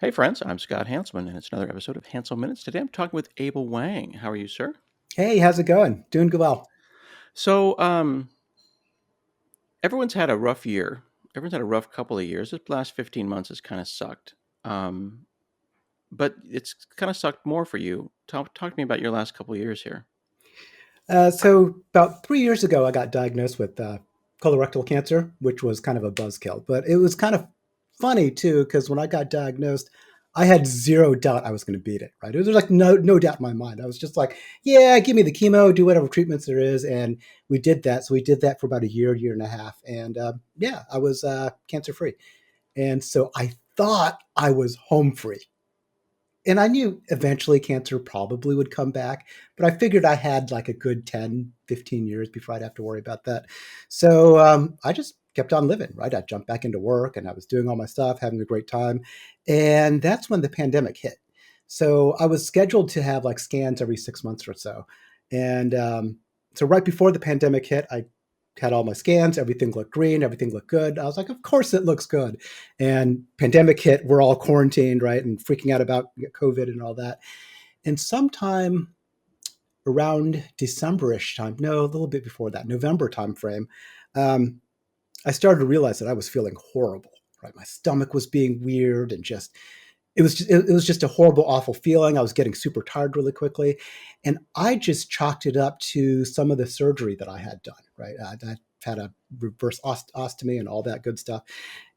Hey, friends, I'm Scott Hanselman, and it's another episode of Hanselminutes. Today I'm talking with Abel Wang. How are you, sir? Hey, how's it going? Doing good well. So, everyone's had a rough year. Everyone's had a rough couple of years. This last 15 months has kind of sucked. Um, but it's kind of sucked more for you. Talk to me about your last couple of years here. So about 3 years ago, I got diagnosed with colorectal cancer, which was kind of a buzzkill. But it was kind of funny too, because when I got diagnosed, I had zero doubt I was going to beat it. Right? It was like no doubt in my mind. I was just like, yeah, give me the chemo, do whatever treatments there is, and we did that. So we did that for about a year and a half, and yeah, I was cancer free. And so I thought I was home free. And I knew eventually cancer probably would come back, but I figured I had like a good 10, 15 years before I'd have to worry about that. So I just kept on living, right? I jumped back into work and I was doing all my stuff, having a great time. And that's when the pandemic hit. So I was scheduled to have like scans every 6 months or so. And so right before the pandemic hit, I had all my scans, everything looked green, everything looked good. I was like, of course it looks good. And pandemic hit, we're all quarantined, right? And freaking out about COVID and all that. And sometime around December-ish time, no, a little bit before that, November timeframe, um, I started to realize that I was feeling horrible, right? My stomach was being weird and just it was just a horrible, awful feeling. I was getting super tired really quickly, and I just chalked it up to some of the surgery that I had done. Right, I had a reverse ostomy and all that good stuff,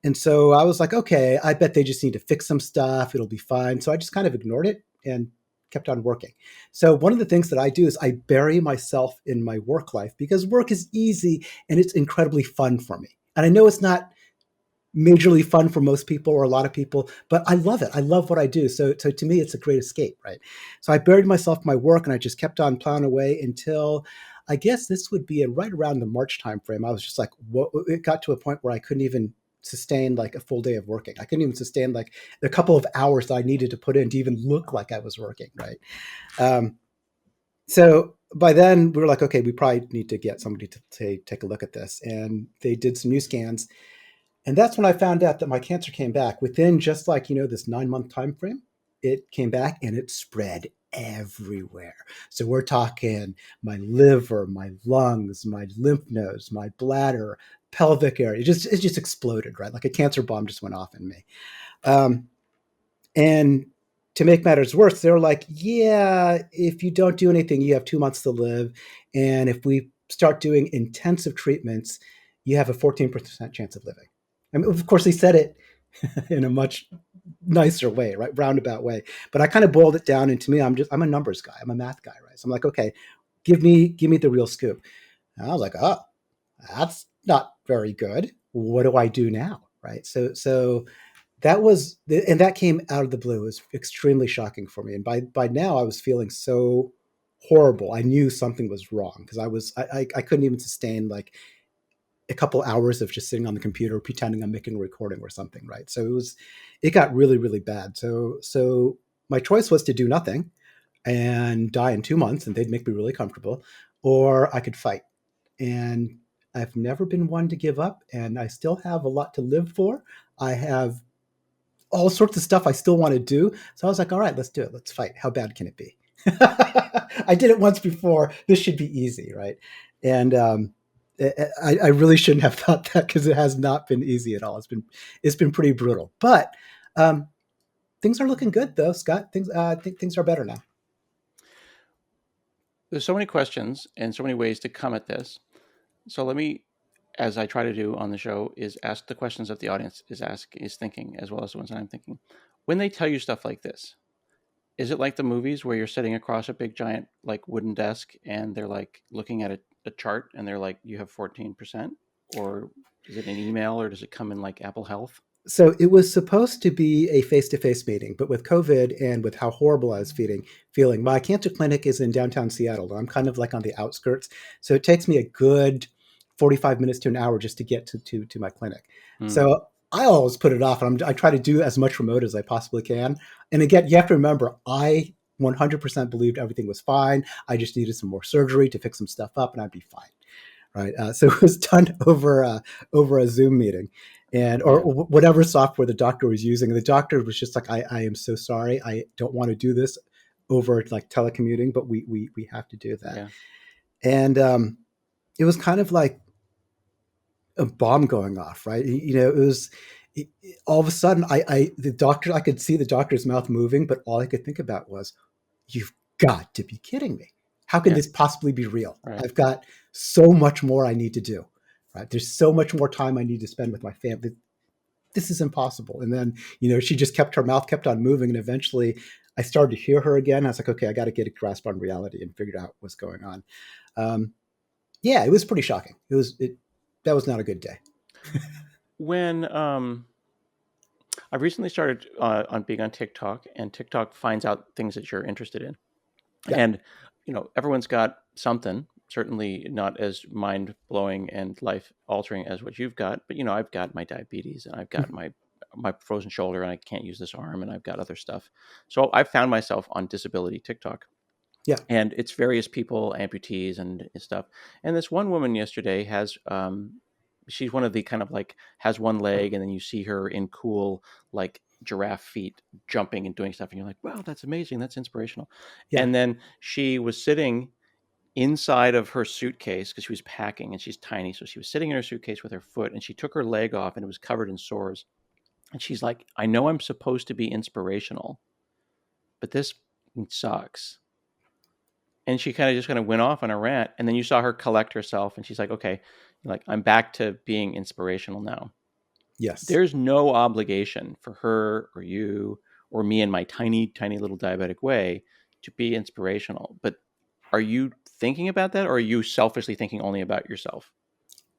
and so I was like, okay, I bet they just need to fix some stuff. It'll be fine. So I just kind of ignored it and kept on working. So one of the things that I do is I bury myself in my work life because work is easy and it's incredibly fun for me. And I know it's not majorly fun for most people or a lot of people, but I love it. I love what I do. So to me, it's a great escape, right? So I buried myself in my work and I just kept on plowing away until I guess this would be right around the March timeframe. I was just like, what? It got to a point where I couldn't even sustain like a full day of working. I couldn't even sustain like the couple of hours that I needed to put in to even look like I was working, right? Um, so by then we were like, okay, we probably need to get somebody to take a look at this. And they did some new scans, and that's when I found out that my cancer came back within just like, this 9 month time frame. It came back and it spread everywhere. So we're talking my liver, my lungs, my lymph nodes, my bladder, pelvic area. It just exploded, right? Like a cancer bomb just went off in me. Um, and to make matters worse, they were like, yeah, if you don't do anything, you have 2 months to live. And if we start doing intensive treatments, you have a 14% chance of living. I mean, of course, they said it in a much nicer way, right? Roundabout way. But I kind of boiled it down. And to me, I'm a numbers guy. I'm a math guy, right? So I'm like, okay, give me the real scoop. And I was like, oh, that's not very good. What do I do now? Right. So that came out of the blue. It was extremely shocking for me. And by now I was feeling so horrible. I knew something was wrong because I couldn't even sustain like a couple hours of just sitting on the computer pretending I'm making a recording or something, right? So it got really, really bad. So my choice was to do nothing and die in 2 months and they'd make me really comfortable, or I could fight. And I've never been one to give up, and I still have a lot to live for. I have all sorts of stuff I still want to do. So I was like, all right, let's do it. Let's fight. How bad can it be? I did it once before. This should be easy, right? And I really shouldn't have thought that because it has not been easy at all. It's been pretty brutal, but um, things are looking good though, Scott. I think things are better now. There's so many questions and so many ways to come at this. So let me, as I try to do on the show, is ask the questions that the audience is thinking, as well as the ones that I'm thinking. When they tell you stuff like this, is it like the movies where you're sitting across a big giant like wooden desk and they're like looking at a chart and they're like, you have 14%? Or is it an email or does it come in like Apple Health? So it was supposed to be a face-to-face meeting, but with COVID and with how horrible I was feeling, my cancer clinic is in downtown Seattle. I'm kind of like on the outskirts, so it takes me a good 45 minutes to an hour just to get to my clinic. Hmm. So I always put it off, and I try to do as much remote as I possibly can. And again, you have to remember, I 100% believed everything was fine. I just needed some more surgery to fix some stuff up, and I'd be fine. Right. So it was done over a Zoom meeting. and or Yeah. whatever software the doctor was using. And the doctor was just like, I am so sorry. I don't want to do this over like telecommuting, but we have to do that. Yeah. And it was kind of like a bomb going off, right? You know, it was all of a sudden the doctor, I could see the doctor's mouth moving, but all I could think about was, you've got to be kidding me. How can Yeah. this possibly be real? Right. I've got so much more I need to do. Right? There's so much more time I need to spend with my family. This is impossible. And then, you know, she just kept her mouth kept on moving, and eventually I started to hear her again. I was like, okay, I got to get a grasp on reality and figured out what's going on. Um, yeah, it was pretty shocking. That was not a good day. When I recently started on being on TikTok, and TikTok finds out things that you're interested in, Yeah. and everyone's got something. Certainly not as mind blowing and life altering as what you've got, but I've got my diabetes, and I've got my frozen shoulder, and I can't use this arm, and I've got other stuff. So I found myself on disability TikTok, Yeah. and it's various people, amputees and stuff. And this one woman yesterday has, she's one of the kind of like has one leg, and then you see her in cool like giraffe feet jumping and doing stuff, and you're like, wow, that's amazing, that's inspirational. Yeah. And then she was sitting inside of her suitcase because she was packing, and she's tiny, so she was sitting in her suitcase with her foot, and she took her leg off, and it was covered in sores. And she's like, I know I'm supposed to be inspirational, but this sucks. And she kind of went off on a rant, and then you saw her collect herself, and she's like, okay, like, I'm back to being inspirational now. Yes. There's no obligation for her or you or me in my tiny tiny little diabetic way to be inspirational. But are you thinking about that, or are you selfishly thinking only about yourself?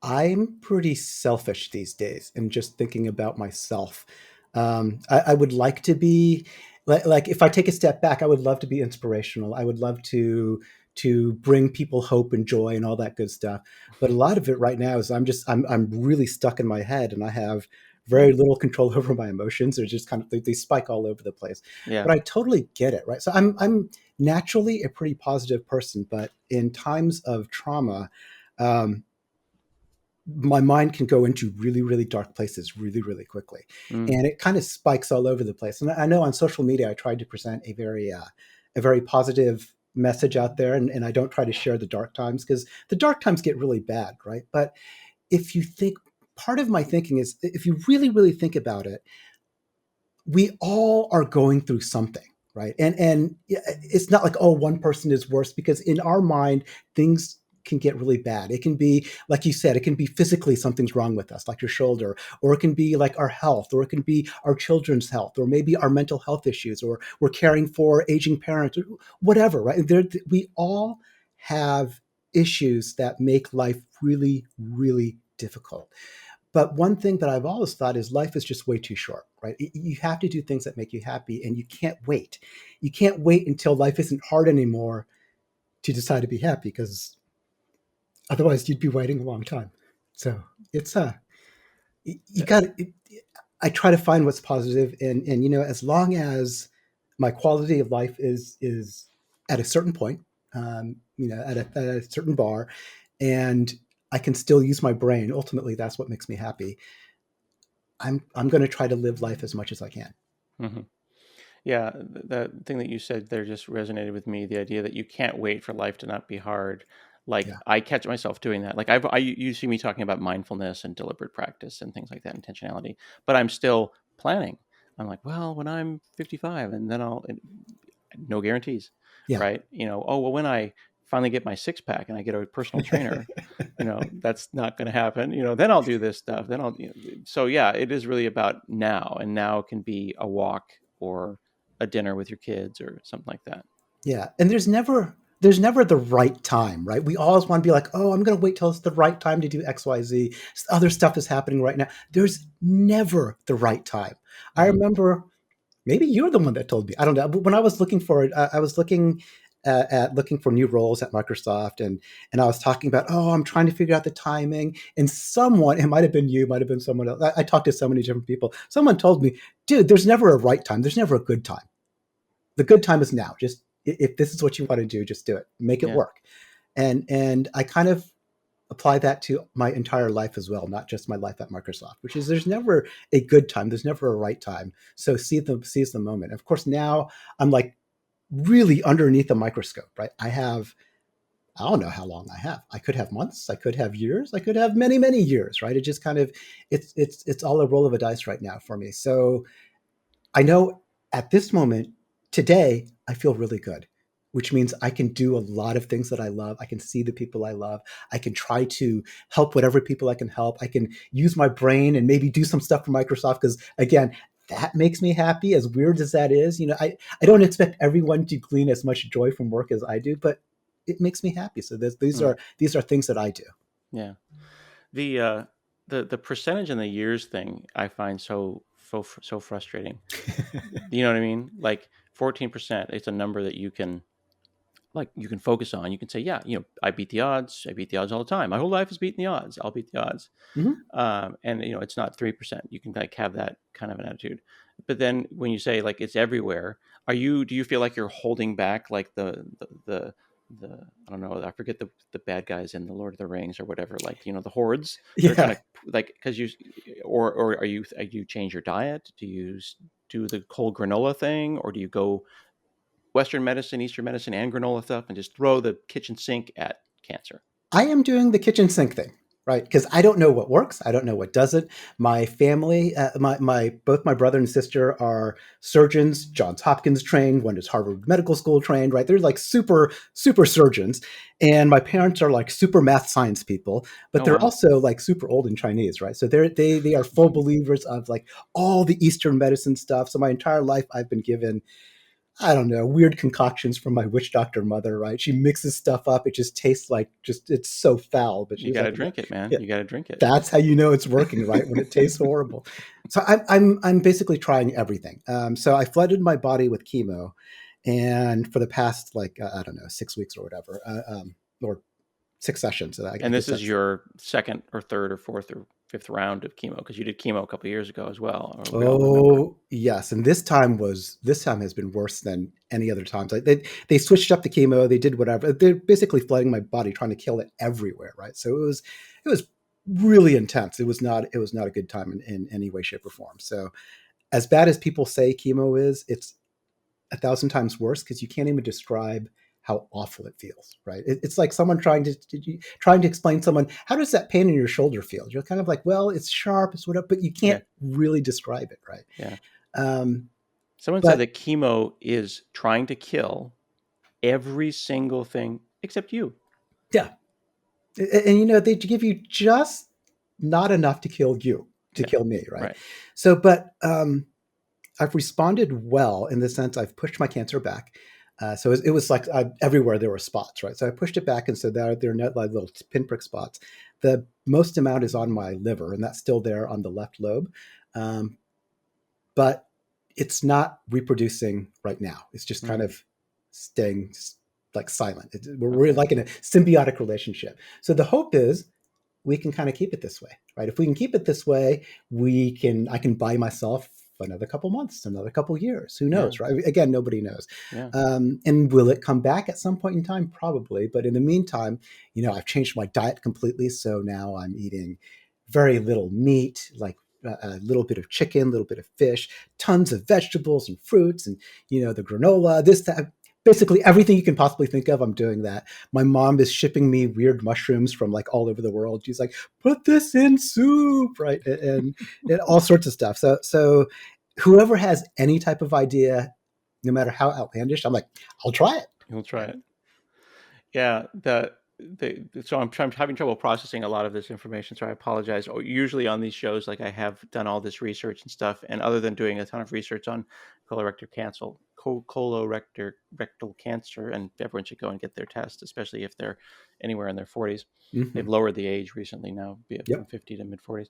I'm pretty selfish these days and just thinking about myself. I would like to be like if I take a step back, I would love to be inspirational. I would love to bring people hope and joy and all that good stuff. But a lot of it right now is I'm really stuck in my head, and I have Yeah. very little control over my emotions. They're just kind of they spike all over the place. Yeah. But I totally get it, right? So I'm naturally a pretty positive person, but in times of trauma, um, my mind can go into really, really dark places really, really quickly. Mm. And it kind of spikes all over the place. And I know on social media, I tried to present a very positive message out there. And I don't try to share the dark times, because the dark times get really bad, right? But if you think, part of my thinking is, if you really, really think about it, we all are going through something, right? And it's not like, oh, one person is worse, because in our mind things can get really bad. It can be, like you said, it can be physically something's wrong with us, like your shoulder, or it can be like our health, or it can be our children's health, or maybe our mental health issues, or we're caring for aging parents, or whatever, right? We all have issues that make life really, really difficult. But one thing that I've always thought is, life is just way too short, right? You have to do things that make you happy, and you can't wait. You can't wait until life isn't hard anymore to decide to be happy, because otherwise you'd be waiting a long time. So it's you got I try to find what's positive, and as long as my quality of life is at a certain point, at a certain bar, and I can still use my brain. Ultimately, that's what makes me happy. I'm going to try to live life as much as I can. Hmm. Yeah, the thing that you said there just resonated with me. The idea that you can't wait for life to not be hard. Like, Yeah, I catch myself doing that. Like, you see me talking about mindfulness and deliberate practice and things like that, intentionality. But I'm still planning. I'm like, well, when I'm 55, and then no guarantees, yeah, right? Oh well, when I finally get my six pack and I get a personal trainer, that's not going to happen. Then I'll do this stuff. Then so yeah, it is really about now, and now can be a walk or a dinner with your kids or something like that. yeah. And there's never the right time, right? We always want to be like, oh, I'm going to wait till it's the right time to do X, Y, Z. Other stuff is happening right now. There's never the right time. I Hmm. remember, maybe you're the one that told me. I don't know. But when I was looking for it, I was looking for new roles at Microsoft, and I was talking about, oh, I'm trying to figure out the timing. And someone, it might have been you, might have been someone else. I talked to so many different people. Someone told me, dude, there's never a right time. There's never a good time. The good time is now. Just, if this is what you want to do, just do it. Make it Yeah. work. And I kind of apply that to my entire life as well, not just my life at Microsoft, which is there's never a good time, there's never a right time. So seize the moment. Of course, now I'm like really underneath a microscope, right? I don't know how long I have. I could have months, I could have years, I could have many, many years, right? It just kind of it's all a roll of a dice right now for me. So I know at this moment, today, I feel really good, which means I can do a lot of things that I love. I can see the people I love. I can try to help whatever people I can help. I can use my brain and maybe do some stuff for Microsoft because, again, that makes me happy, as weird as that is. I don't expect everyone to glean as much joy from work as I do, but it makes me happy. So Hmm. these are things that I do. Yeah. The the percentage and the years thing I find so frustrating. You know what I mean? Like 14%, it's a number that you can focus on. You can say, yeah, I beat the odds. I beat the odds all the time. My whole life is beating the odds. I'll beat the odds. Mhm. And it's not 3%. You can like have that kind of an attitude. But then when you say like it's everywhere, do you feel like you're holding back like the I don't know, I forget the bad guys in the Lord of the Rings or whatever, like the hordes that are kind Yeah. of like because you or are you change your diet? Do you do the whole granola thing, or do you go Western medicine, Eastern medicine, and granola stuff, and just throw the kitchen sink at cancer? I am doing the kitchen sink thing, right? Because I don't know what works. I don't know what doesn't. My family, both my brother and sister are surgeons, Johns Hopkins trained. One is Harvard Medical School trained, right? They're like super surgeons, and my parents are like super math science people. But Oh they're wow, also like super old in Chinese, right? So they are full believers of like all the Eastern medicine stuff. So my entire life, I've been given, I don't know, weird concoctions from my witch doctor mother, right? She mixes stuff up. It just tastes like it's so foul. But she you was got to like, drink it, man. yeah, You got to drink it. that's how you know it's working, right? When it tastes horrible. So I'm basically trying everything. So I flooded my body with chemo, and for the past like I don't know 6 weeks or whatever, or 6 sessions. I And this guess is that's your second or third or fourth or fifth round of chemo because you did chemo a couple of years ago as well, or we all remember. oh yes, and this time has been worse than any other times. Like they switched up the chemo, they did whatever. They're basically flooding my body, trying to kill it everywhere, right? So it was really intense. It was not a good time in any way, shape, or form. So as bad as people say chemo is, it's a thousand times worse because you can't even describe how awful it feels, right? It's like someone trying to explain someone how does that pain in your shoulder feel. You're kind of like, well, it's sharp, it's whatever, but you Yeah, can't really describe it, right? yeah. Um, Someone said but that chemo is trying to kill every single thing except you. yeah, and they give you just not enough to kill you, to Yeah, kill me, right? right. So, but I've responded well in the sense I've pushed my cancer back. So it was like everywhere there were spots, right? So I pushed it back, and so they're not like little pinprick spots. The most amount is on my liver, and that's still there on the left lobe, um, but it's not reproducing right now. It's just kind Mm, of staying like silent. We're okay. like in a symbiotic relationship. So the hope is we can kind of keep it this way, right? If we can keep it this way, I can buy myself another couple months, another couple years. Who Yeah, knows, right? Again, nobody knows. yeah, And will it come back at some point in time? Probably. But in the meantime, I've changed my diet completely. So now I'm eating very little meat, like a little bit of chicken, a little bit of fish, tons of vegetables and fruits, and the granola, this, that, basically everything you can possibly think of. I'm doing that. My mom is shipping me weird mushrooms from like all over the world. She's like, put this in soup, right? And all sorts of stuff. So whoever has any type of idea, no matter how outlandish, I'm like, I'll try it. you'll try Right. it. Yeah, so I'm having trouble processing a lot of this information, so I apologize. Usually on these shows, like I have done all this research and stuff, and other than doing a ton of research on colorectal cancer, colorectal rectal cancer, and everyone should go and get their test, especially if they're anywhere in their 40s. They've Mm-hmm. lowered the age recently now, be it from Yep. 50 to mid 40s.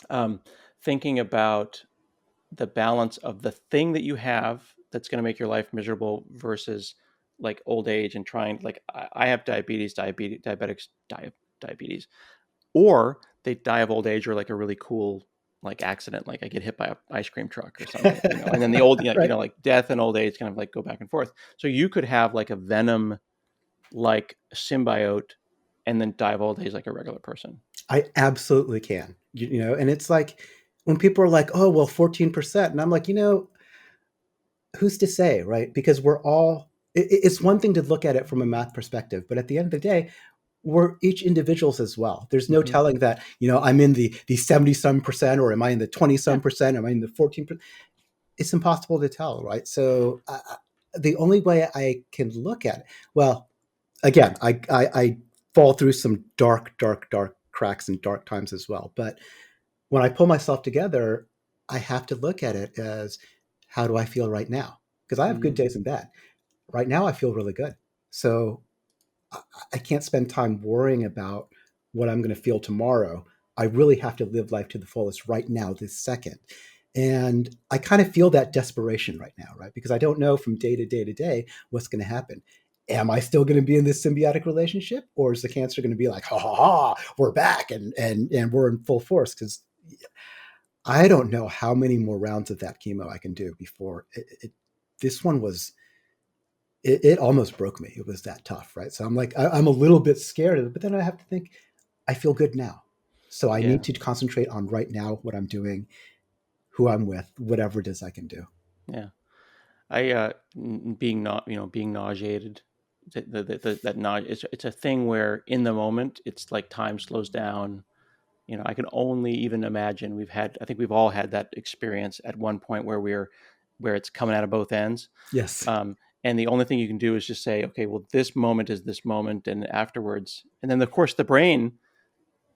Um, Thinking about the balance of the thing that you have that's going to make your life miserable versus like old age and trying like I have diabetics die of diabetes, or they die of old age or like a really cool like accident, like I get hit by a ice cream truck or something, and then the old Right. like death and old age kind of like go back and forth. So you could have like a venom like symbiote and then die of old age like a regular person? I absolutely can. And it's like when people are like, "Oh, well, 14%," and I'm like, who's to say, right? Because we're all. It's one thing to look at it from a math perspective, but at the end of the day, we're each individuals as well. There's no Hmm. telling that I'm in the 70 some percent, or am I in the 20 Yeah. some percent? Am I in the 14%? It's impossible to tell, right? So the only way I can look at it, well, again, I fall through some dark cracks and dark times as well. But when I pull myself together, I have to look at it as, how do I feel right now? Because I have good Hmm. days and bad. Right now, I feel really good. So I, I can't spend time worrying about what I'm going to feel tomorrow. I really have to live life to the fullest right now, this second. And I kind of feel that desperation right now, right? Because I don't know from day to day to day what's going to happen. Am I still going to be in this symbiotic relationship, or is the cancer going to be like, ha ha ha, we're back and we're in full force? Because I don't know how many more rounds of that chemo I can do before this one was. It almost broke me. It was that tough, right? So I'm like, I'm a little bit scared of it, but then I have to think, I feel good now. So I need Yeah. to concentrate on right now, what I'm doing, who I'm with, whatever it is I can do. Yeah. I being not being nauseated. That it's a thing where in the moment it's like time slows down. I can only even imagine. I think we've all had that experience at one point where it's coming out of both ends. Yes. And the only thing you can do is just say, okay, well, this moment is this moment, and afterwards, and then of course the brain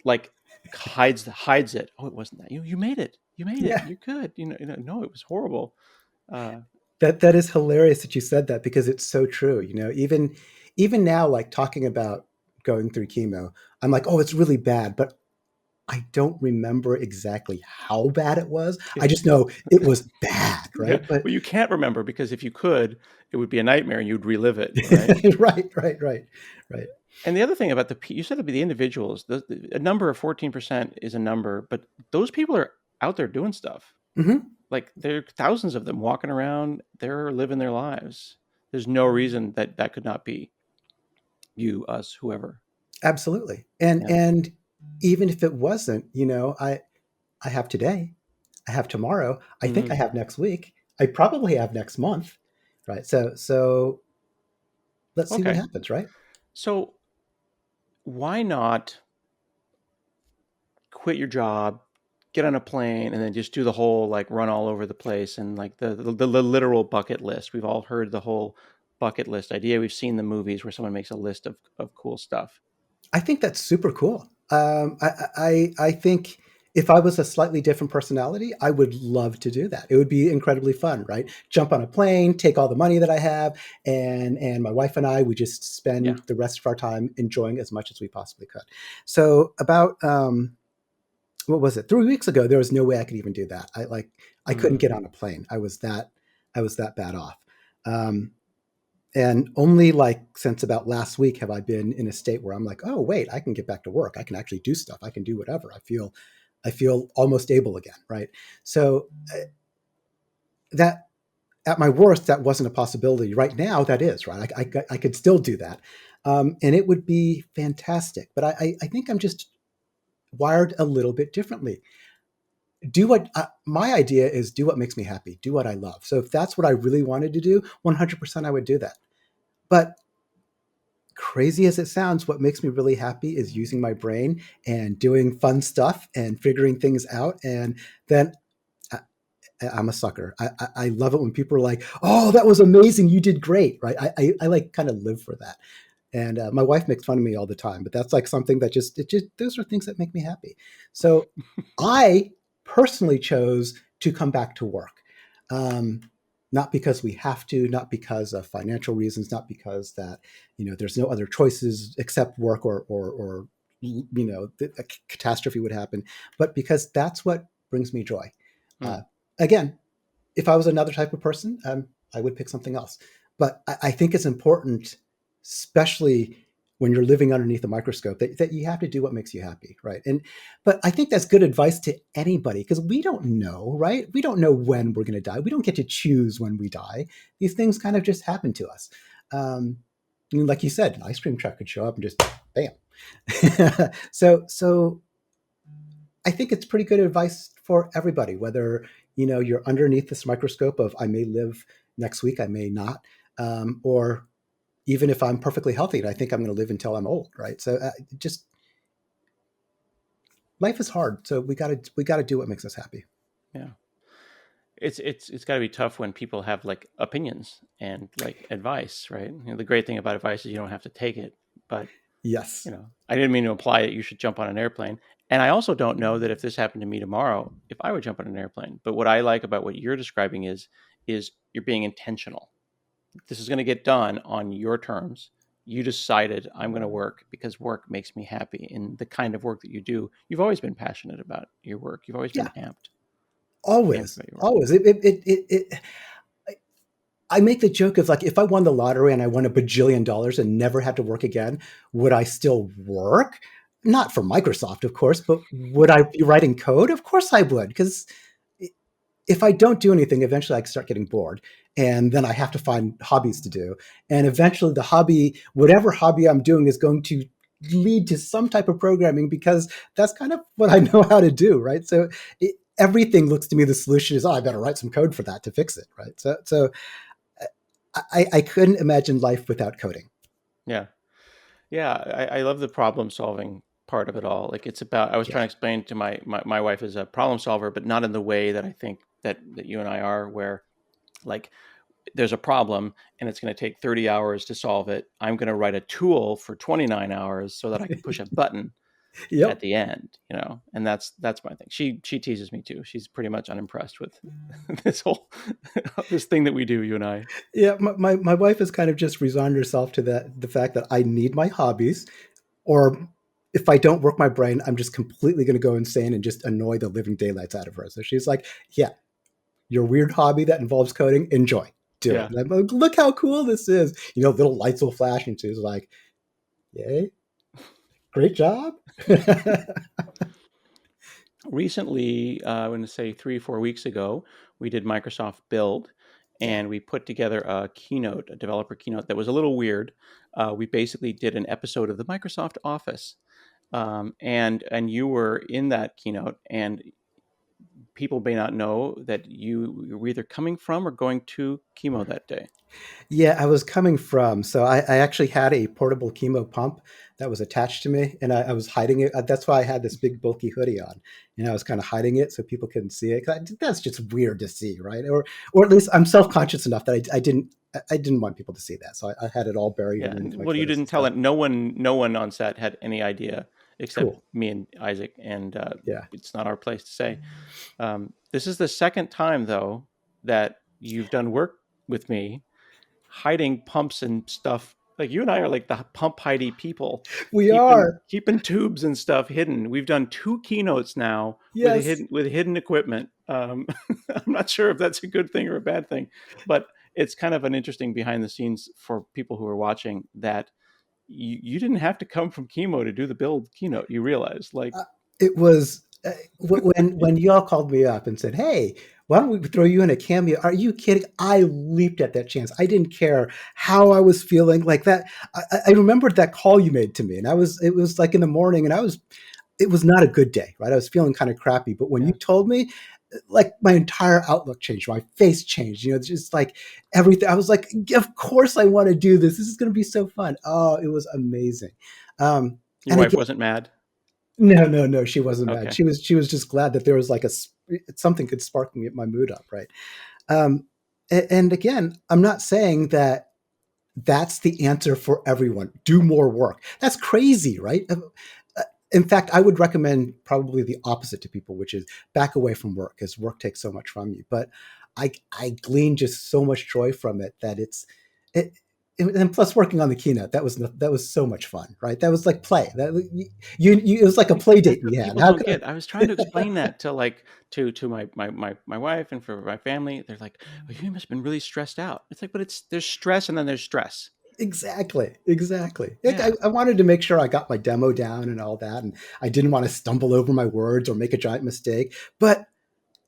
like hides it. Oh, it wasn't that. You made it. You made it. Yeah. You're good. No, it was horrible. Uh, That is hilarious that you said that, because it's so true. Even now, like talking about going through chemo, I'm like, oh, it's really bad, but I don't remember exactly how bad it was. I just know it was bad, yeah. right? But Well, you can't remember because if you could, it would be a nightmare and you'd relive it, right? right. And the other thing about you said it'd be the individuals. A number of 14% is a number, but those people are out there doing stuff. Hmm. Like there are thousands of them walking around. They're living their lives. There's no reason that that could not be you, us, whoever. Absolutely. And Yeah. and even if it wasn't, I have today, I have tomorrow, I think Hmm. I have next week, I probably have next month, right? So let's see what Okay. happens, right? So why not quit your job, get on a plane, and then just do the whole like run all over the place and like the literal bucket list. We've all heard the whole bucket list idea. We've seen the movies where someone makes a list of cool stuff. I think that's super cool. I think if I was a slightly different personality, I would love to do that. It would be incredibly fun, right? Jump on a plane, take all the money that I have, and my wife and I, we just Yeah. spend the rest of our time enjoying as much as we possibly could. So about what was it? 3 weeks ago, there was no way I could even do that. I couldn't Mm. get on a plane. I was that bad off. Um, and only like since about last week have I been in a state where I'm like, oh wait, I can get back to work. I can actually do stuff. I can do whatever. I feel almost able again, right? So that at my worst, that wasn't a possibility. Right now, that is right. I could still do that, and it would be fantastic. But I think I'm just wired a little bit differently. Do what my idea is. Do what makes me happy. Do what I love. So if that's what I really wanted to do, 100% I would do that. But crazy as it sounds, what makes me really happy is using my brain and doing fun stuff and figuring things out. And then I, I'm a sucker. I love it when people are like, "Oh, that was amazing! You did great!" Right? I like kind of live for that. And my wife makes fun of me all the time, but that's like something that just those are things that make me happy. So I personally chose to come back to work. Um, Not because we have to, not because of financial reasons, not because that there's no other choices except work, or a catastrophe would happen, but because that's what brings me joy. Uh, Mm. Again, if I was another type of person, I would pick something else. But I think it's important, especially when you're living underneath a microscope, that you have to do what makes you happy, right? But I think that's good advice to anybody, because we don't know, right? We don't know when we're going to die. We don't get to choose when we die. These things kind of just happen to us. Like you said, an ice cream truck could show up and just bam. So I think it's pretty good advice for everybody, whether you're underneath this microscope of I may live next week, I may not, or even if I'm perfectly healthy and I think I'm going to live until I'm old, right? So just life is hard, so we got to do what makes us happy. Yeah. It's got to be tough when people have like opinions and like advice, right? The great thing about advice is you don't have to take it, but Yes. I didn't mean to imply that you should jump on an airplane. And I also don't know that if this happened to me tomorrow, if I would jump on an airplane. But what I like about what you're describing is you're being intentional. This is going to get done on your terms. You decided I'm going to work because work makes me happy. And the kind of work that you do, you've always been passionate about your work. You've always been Yeah. amped Always. about your work. Always. I make the joke of like, if I won the lottery and I won $1 bajillion and never had to work again, would I still work? Not for Microsoft, of course, but would I be writing code? Of course I would, because if I don't do anything, eventually I start getting bored. And then I have to find hobbies to do. And eventually the hobby, whatever hobby I'm doing, is going to lead to some type of programming because that's kind of what I know how to do, right? So everything looks to me, the solution is, oh, I better write some code for that to fix it, right? So I couldn't imagine life without coding. Yeah. Yeah, I love the problem solving part of it all. Like it's about I was Yeah. trying to explain to my wife is a problem solver, but not in the way that I think that you and I are, where like there's a problem and it's going to take 30 hours to solve it. I'm going to write a tool for 29 hours so that I can push a button at Yep. the end, and that's my thing. She teases me too. She's pretty much unimpressed with this whole this thing that we do, you and I. Yeah. My wife has kind of just resigned herself to the fact that I need my hobbies, or if I don't work my brain, I'm just completely going to go insane and just annoy the living daylights out of her. So she's like, yeah, your weird hobby that involves coding, enjoy, do it. Yeah. And I'm like, look how cool this is. Little lights will flash, and she's like, yay, great job. Recently, I'm going to say 3 or 4 weeks ago, we did Microsoft Build, Yeah. and we put together a keynote, a developer keynote that was a little weird. We basically did an episode of the Microsoft Office, and you were in that keynote, and people may not know that you were either coming from or going to chemo that day. Yeah, I was coming from. So I actually had a portable chemo pump that was attached to me, and I was hiding it. That's why I had this big bulky hoodie on, and I was kind of hiding it so people couldn't see it. 'Cause that's just weird to see, right? Or at least I'm self conscious enough that I didn't want people to see that, so I had it all buried Yeah, underneath my well, you clothes didn't and tell stuff. it. No one on set had any idea except Cool. me and Isaac, and Yeah. it's not our place to say. This is the second time, though, that you've done work with me hiding pumps and stuff. Like you and I are like the pump hidey people, We keeping are. keeping tubes and stuff hidden. We've done two keynotes now with Yes. hidden equipment. I'm not sure if that's a good thing or a bad thing, but it's kind of an interesting behind the scenes for people who are watching that you didn't have to come from chemo to do the build keynote. You realize, like, It was when y'all called me up and said, "Hey, why don't we throw you in a cameo?" Are you kidding? I leaped at that chance. I didn't care how I was feeling like that. I remembered that call you made to me, and it was like in the morning, and it was not a good day, right? I was feeling kind of crappy, but when you yeah. told me, like my entire outlook changed, my face changed, just like everything. I was like, of course I want to do this. This is going to be so fun. Oh, it was amazing. Um, Your and wife again, wasn't mad. no, no, no. She wasn't mad. Okay. She was just glad that there was like something could spark me my mood up, right? Um, and again, I'm not saying that that's the answer for everyone. Do more work. That's crazy, right? In fact, I would recommend probably the opposite to people, which is back away from work, because work takes so much from you. But I glean just so much joy from it that it. And plus, working on the keynote, that was so much fun, right? That was like play. It was like a Right. play That's date we what had. people How don't could I? get. I was trying to explain that to like to my wife and for my family. They're like, "Oh, you must have been really stressed out." It's like, but there's stress and then there's stress. Exactly, exactly. Like, Yeah. I wanted to make sure I got my demo down and all that, and I didn't want to stumble over my words or make a giant mistake. But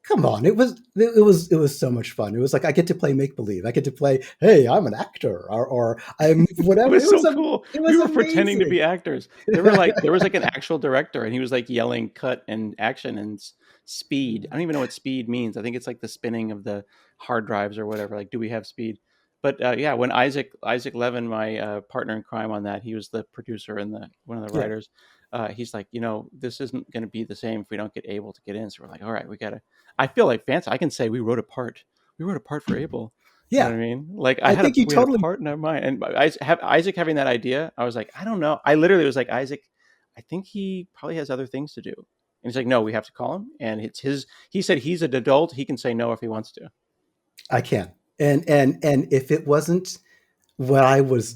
Come on, it was so much fun. It was like I get to play make believe. I get to play, hey, I'm an actor, or I'm It whatever. was so cool. It We was were pretending to amazing. be actors. There was like an actual director, and he was like yelling cut and action and speed. I don't even know what speed means. I think it's like the spinning of the hard drives or whatever. Like, do we have speed? But yeah, when Isaac Levin, my partner in crime on that, he was the producer and the one of the Yeah, writers. He's like, this isn't going to be the same if we don't get Abel to get in. So we're like, all right, we gotta. I feel like fancy. I can say we wrote a part. We wrote a part for Abel. You know yeah. what I mean? Like I think you we had a totally. part in our mind, and Isaac having that idea, I was like, I don't know. I literally was like, Isaac, I think he probably has other things to do, and he's like, no, we have to call him, and it's his. He said he's an adult; he can say no if he wants to. I can. And if it wasn't what I was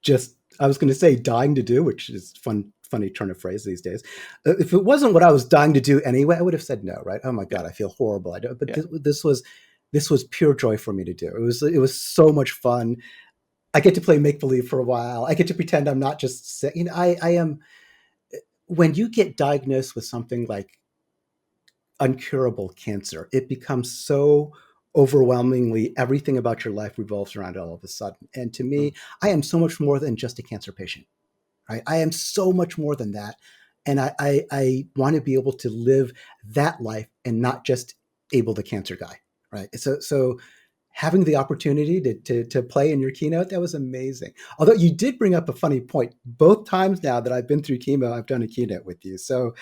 going to say dying to do, which is funny turn of phrase these days. If it wasn't what I was dying to do anyway, I would have said no, right? Oh my Yeah, god, I feel horrible. I don't, but yeah, this was pure joy for me to do. It was so much fun. I get to play make believe for a while. I get to pretend I'm not just sick. I am. When you get diagnosed with something like uncurable cancer, it becomes so overwhelmingly everything about your life revolves around it all of a sudden. And to mm, me, I am so much more than just a cancer patient. Right? I am so much more than that, and I want to be able to live that life and not just Abel the cancer guy. Right? So having the opportunity to play in your keynote, that was amazing. Although you did bring up a funny point. Both times now that I've been through chemo, I've done a keynote with you. So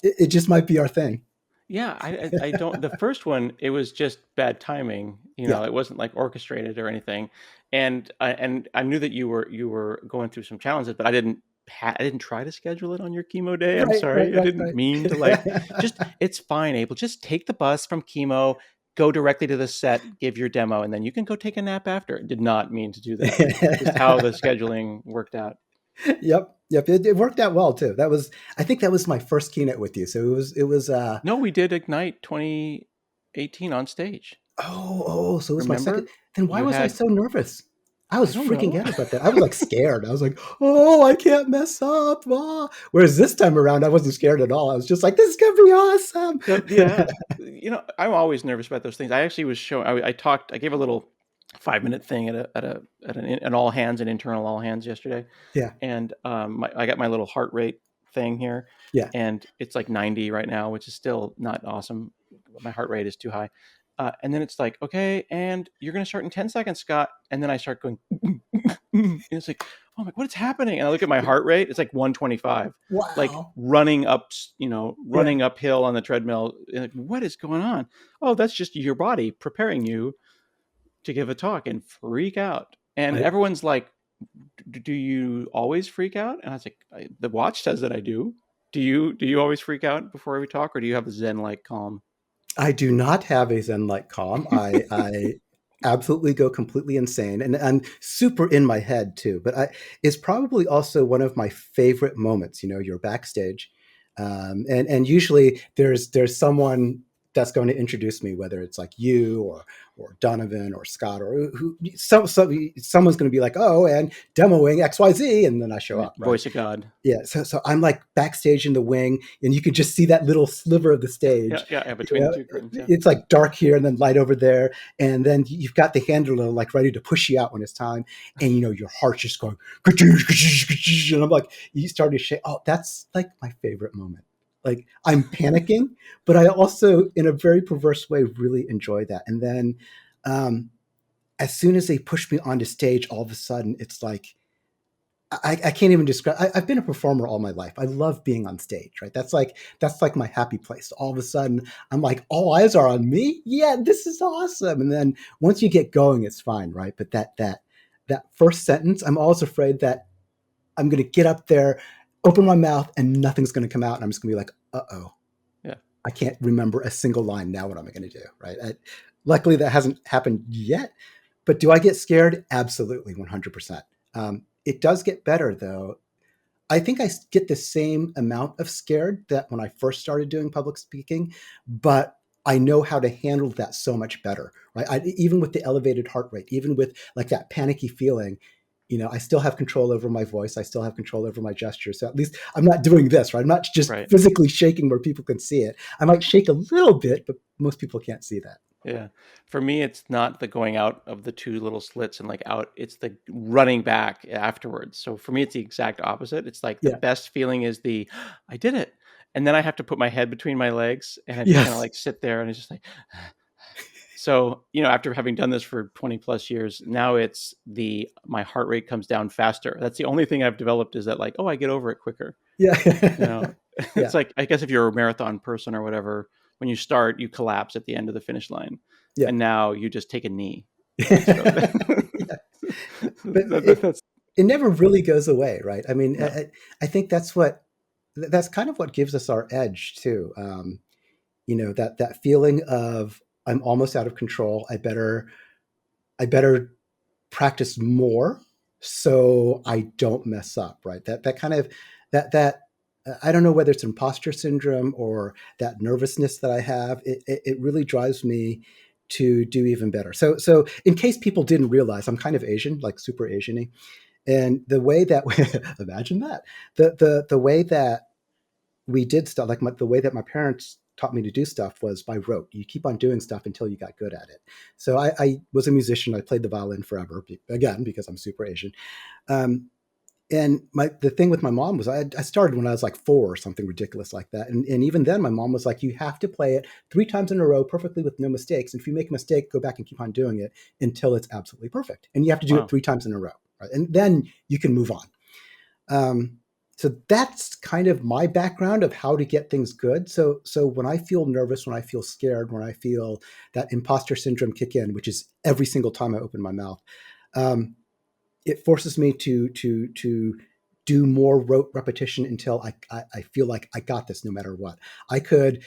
it just might be our thing. yeah. I don't. The first one, it was just bad timing. Yeah. It wasn't like orchestrated or anything, and I knew that you were going through some challenges, but I didn't try to schedule it on your chemo day. I'm Right, right, sorry. I right, didn't mean to like right. just it's fine, Abel. Just take the bus from chemo, go directly to the set, give your demo, and then you can go take a nap after. I did not mean to do that. It's just how the scheduling worked out. Yep, yep. It worked out well too. I think that was my first keynote with you. So it was. No, we did Ignite 2018 on stage. So it was my second. Remember? Then why You was I had so nervous? I I was don't freaking know. out about that. I was like scared. I was like, oh, I can't mess up. Ah. Whereas this time around, I wasn't scared at all. I was just like, this is gonna be awesome. Yeah, I'm always nervous about those things. I actually was showing. I talked. I gave a little 5 minute thing at an all hands, an internal all hands yesterday, Yeah, and I got my little heart rate thing here, yeah. and it's like 90 right now, which is still not awesome. My heart rate is too high, and then it's like, okay, and you're gonna start in 10 seconds, Scott, and then I start going, and it's like, oh my, what's happening? And I look at my heart rate; it's like 125, like Wow. running up, Yeah. running uphill on the treadmill. Like, what is going on? Oh, that's just your body preparing you to give a talk and freak out. And I everyone's like, do you always freak out? And I was like, the watch says that I do. Do you always freak out before every talk, or do you have a Zen like calm? I do not have a Zen like calm. I absolutely go completely insane, and I'm super in my head too. But it's probably also one of my favorite moments. You're backstage, and usually there's someone that's going to introduce me, whether it's like you or Donovan or Scott or someone's going to be like, oh, and demoing XYZ, and then I show Yeah, up, right? voice of God. Yeah, so I'm like backstage in the wing, and you can just see that little sliver of the Yeah, stage. yeah, yeah. Between the two curtains. Yeah, It's like dark here and then light over there, and then you've got the handler like ready to push you out when it's time, and your heart's just going, and I'm like, you start to shake. Oh, that's like my favorite moment. Like I'm panicking, but I also, in a very perverse way, really enjoy that. And then, um, as soon as they push me onto stage, all of a sudden, it's like I can't even describe. I've been a performer all my life. I love being on stage, right? That's like my happy place. All of a sudden, I'm like, all eyes are on me. Yeah, this is awesome. And then once you get going, it's fine, right? But that first sentence, I'm always afraid that I'm going to get up there, open my mouth, and nothing's going to come out, and I'm just going to be like, oh, yeah. I can't remember a single line. Now, what am I going to do, right? Luckily, that hasn't happened yet. But do I get scared? Absolutely, 100%. It does get better though. I think I get the same amount of scared that when I first started doing public speaking, but I know how to handle that so much better, right? Even with the elevated heart rate, even with like that panicky feeling, I still have control over my voice. I still have control over my gesture. So at least I'm not doing this, right? I'm not just Right. physically shaking where people can see it. I might shake a little bit, but most people can't see that. Yeah. For me, it's not the going out of the two little slits and like out, it's the running back afterwards. So for me, it's the exact opposite. It's like the Yeah. best feeling is the, I did it. And then I have to put my head between my legs and I just kind of Yes. like sit there and it's just like, so, after having done this for 20 plus years, now it's my heart rate comes down faster. That's the only thing I've developed is that like, oh, I get over it quicker. Yeah. You know, Yeah. it's like, I guess if you're a marathon person or whatever, when you start, you collapse at the end of the finish line. Yeah. And now you just take a knee. So Yeah. But that's, it never really goes away, right? I mean, no, I think that's kind of what gives us our edge too. That feeling of I'm almost out of control. I better practice more so I don't mess up, right? That kind of that I don't know whether it's imposter syndrome or that nervousness that I have. It really drives me to do even better. So in case people didn't realize, I'm kind of Asian, like super Asian-y. And the way that imagine that the way that we did stuff, like the way that my parents taught me to do stuff was by rote. You keep on doing stuff until you got good at it. So I was a musician. I played the violin forever, again because I'm super Asian. Um, and the thing with my mom was I started when I was like 4 or something ridiculous like that. And even then, my mom was like, you have to play it 3 times in a row perfectly with no mistakes. And if you make a mistake, go back and keep on doing it until it's absolutely perfect. And you have to do it wow. 3 times in a row, right? And then you can move on. Um, so that's kind of my background of how to get things good. So when I feel nervous, when I feel scared, when I feel that imposter syndrome kick in, which is every single time I open my mouth, um, it forces me to do more rote repetition until I feel like I got this no matter what.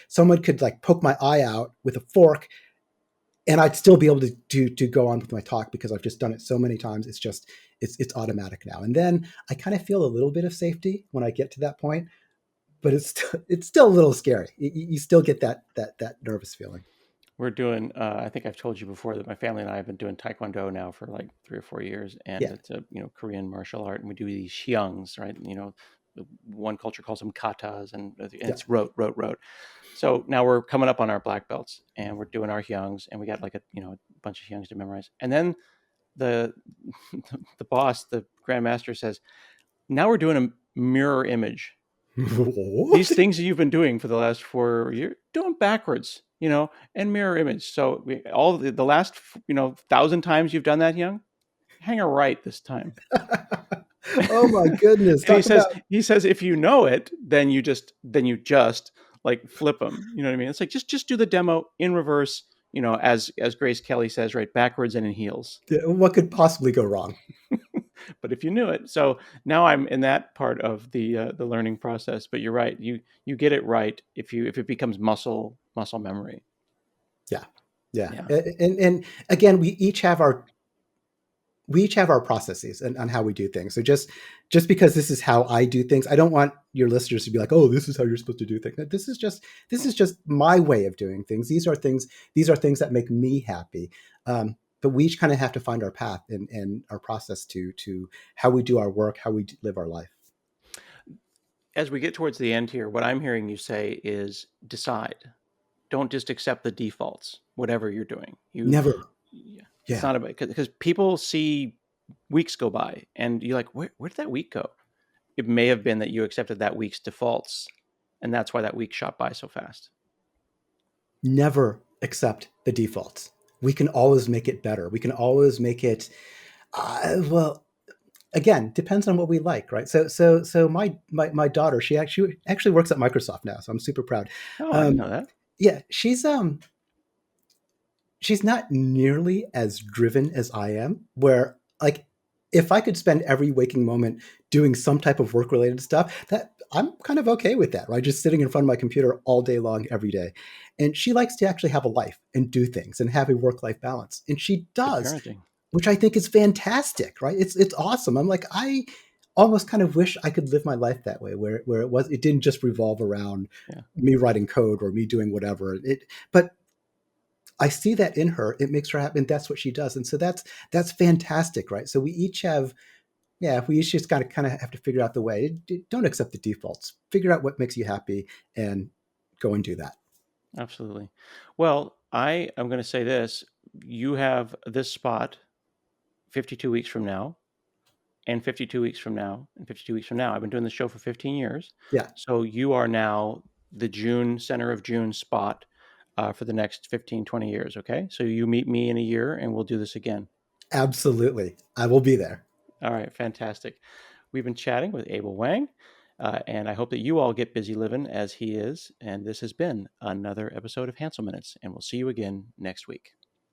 Someone could like poke my eye out with a fork and I'd still be able to go on with my talk because I've just done it so many times. It's automatic now. And then I kind of feel a little bit of safety when I get to that point, but it's still a little scary. You still get that nervous feeling. We're doing, I think I've told you before that my family and I have been doing Taekwondo now for like 3 or 4 years. And Yeah, it's a, Korean martial art. And we do these hyungs, right? One culture calls them katas and yeah. it's rote, rote, rote. So now we're coming up on our black belts and we're doing our hyungs and we got like a bunch of hyungs to memorize. And then the the boss, the grandmaster says, now we're doing a mirror image. What? These things that you've been doing for the last 4 years, doing backwards, and mirror image. So all the last, 1,000 times you've done that, Young, hang a right this time. Oh my goodness! And Talk about he says, if you know it, then you just like flip them. You know what I mean? It's like just do the demo in reverse. As Grace Kelly says, right, backwards and in heels. what could possibly go wrong. But if you knew it, so now I'm in that part of the learning process. But you're right, you get it right if it becomes muscle memory. Yeah, yeah. Yeah, And again, we each have our processes and on how we do things. So just because this is how I do things, I don't want your listeners to be like, "Oh, this is how you're supposed to do things." This is just my way of doing things. These are things that make me happy. But we each kind of have to find our path and our process to how we do our work, how we live our life. as we get towards the end here, what I'm hearing you say is decide. Don't just accept the defaults, whatever you're doing. Never. It's Yeah. not about because people see weeks go by and you're like, where did that week go? It may have been that you accepted that week's defaults, and that's why that week shot by so fast. Never accept the defaults. We can always make it better. We can always make it well, again, depends on what we like, right? So my daughter, she actually works at Microsoft now, so I'm super proud. Oh, I didn't Um, know that. yeah, she's not nearly as driven as I am. Where like if I could spend every waking moment doing some type of work related stuff, that I'm kind of okay with that, right? Just sitting in front of my computer all day long, every day. And she likes to actually have a life and do things and have a work life balance, and she Good does, parenting. which I think is fantastic, right? It's awesome. I'm like, I almost kind of wish I could live my life that way, where it didn't just revolve around Yeah. me writing code or me doing whatever. But I see that in her. It makes her happy, and that's what she does. And so that's fantastic, right? So we each have Yeah, we just kind of have to figure out the way. Don't accept the defaults. Figure out what makes you happy and go and do that. Absolutely. Well, I am going to say this. You have this spot 52 weeks from now, and 52 weeks from now, and 52 weeks from now. I've been doing this show for 15 years. Yeah, So you are now the June, center of June spot for the next 15, 20 years. Okay. So you meet me in a year and we'll do this again. absolutely. I will be there. All right. Fantastic. We've been chatting with Abel Wang, and I hope that you all get busy living as he is. And this has been another episode of Hanselminutes, and we'll see you again next week.